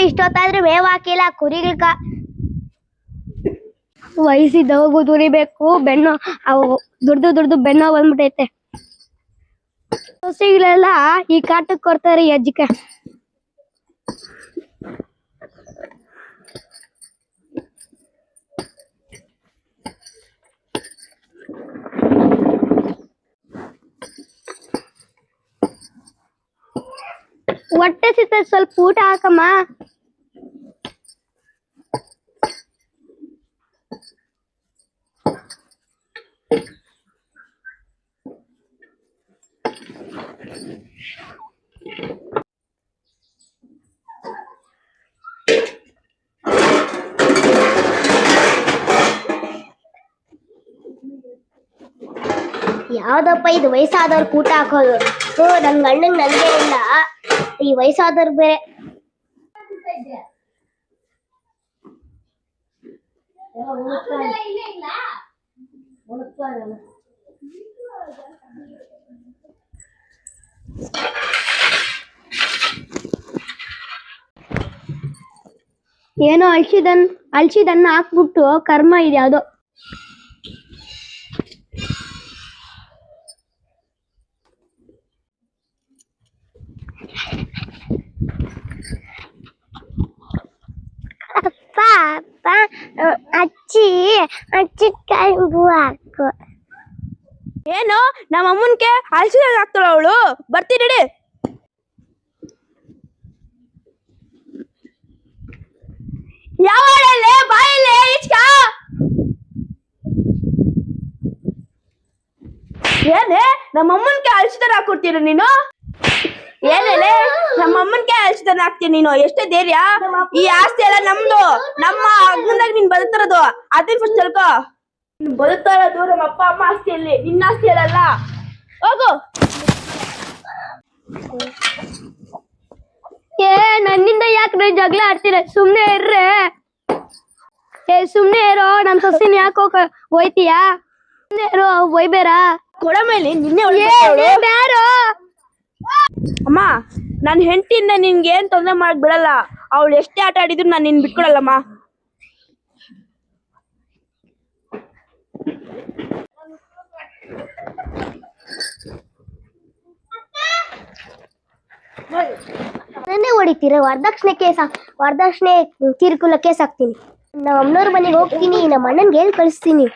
ಇಷ್ಟೊತ್ತಾದ್ರೆ ಮೇವ್ ಹಾಕಿಲ್ಲ ಕುರಿಗಳ್ಕ. ವಯಸ್ಸಿದ್ದವಗೂ ದುಡಿಬೇಕು, ಬೆನ್ನು ಅವು ದುಡ್ದು ಬೆನ್ನು ಬಂದ್ಬಿಟ್ಟೈತೆ. ಸೊಸೆಗಳೆಲ್ಲ ಈ ಕಾಟಕ್ ಕೊಡ್ತಾರೆ ಅಜ್ಜಿಕ. ಹೊಟ್ಟೆ ಸಿಗ್ತದೆ, ಸ್ವಲ್ಪ ಊಟ ಹಾಕಮ್ಮ. ಯಾವ್ದಪ್ಪ ಇದು ವಯಸ್ಸಾದವ್ರ ಊಟ ಹಾಕೋದು? ನನ್ ಗಂಡಂಗ್ ನನ್ಗೆ ಇಲ್ಲ, ಈ ವಯಸ್ಸಾದವ್ರ ಬೇರೆ. ಏನೋ ಅಳ್ಸಿದನ್ನ ಹಾಕ್ಬಿಟ್ಟು ಕರ್ಮ ಇದೆ ಯಾವ್ದೋ. ಅಚ್ಚಿ ಹೂ ಹಾಕು. ಏನು ನಮ್ಮ ಅಮ್ಮನ್ಗೆ ಹಲ್ಸಿದಾಗ ಹಾಕ್ತಾಳ ಅವಳು. ಬರ್ತೀನಿ. ಯಾವ ಬಾಯಿಲೆ ಇಚ್ಕ ಏನೇ ನಮ್ಮ ಅಮ್ಮನ್ಗೆ ಹಲ್ಸಿದಾರ ಹಾಕೊಡ್ತೀರ ನೀನು? ಏನೇಲೆ ನಮ್ಮ ಅಮ್ಮನ್ಗೆ ಹಲ್ಸಿದಾರ ಹಾಕ್ತೀನಿ ನೀನು? ಎಷ್ಟೇ ಧೈರ್ಯ? ಈ ಆಸ್ತಿ ಎಲ್ಲ ನಮ್ದು, ನಮ್ಮ ಅಗ್ನದಾಗ ನೀನ್ ಬದುಕ್ತಿರೋದು. ಅದನ್ನ ಫಸ್ಟ್ ತಿಳ್ಕೊ. ಬದುಕ್ತಾ ಇರೋದು ನಮ್ಮ ಅಪ್ಪ ಅಮ್ಮ ಆಸ್ತಿಯಲ್ಲಿ, ನಿನ್ನ ಆಸ್ತಿಯಲ್ಲ. ಹೋಗು. ನನ್ನಿಂದ ಯಾಕೆ ಜಗಳ ಆಡ್ತೀರ? ಸುಮ್ನೆ ಇರ್ರೆ. ಸುಮ್ನೆ ಇರೋ. ನಮ್ ಸೊಸಿನ ಯಾಕೆ ಹೋಯ್ತೀಯಾ? ಸುಮ್ನೆ ಇರೋ, ಒಯ್ಬೇರ ಕೊಡ ಮೇಲೆ ನಿನ್ನೆ ಅಮ್ಮ. ನನ್ನ ಹೆಂಡತಿಯಿಂದ ನಿನ್ಗೆ ಏನ್ ತೊಂದರೆ ಮಾಡಕ್ ಬಿಡಲ್ಲ. ಅವಳು ಎಷ್ಟೇ ಆಟ ಆಡಿದ್ರು ನಾನು ನಿನ್ ಬಿಟ್ಕೊಡಲ್ಲಮ್ಮ. ನನ್ನೇ ಹೊಡಿತೀರ? ವರದಕ್ಷಿಣೆ ಕಿರುಕುಳ ಕೇಸ್ ಹಾಕ್ತೀನಿ. ನಮ್ಮ ಅಮ್ಮನವ್ರ ಮನೆಗೆ ಹೋಗ್ತೀನಿ, ನಮ್ಮ ಅಣ್ಣನ್ಗೆ ಹೇಳಿ ಕಳಿಸ್ತೀನಿ.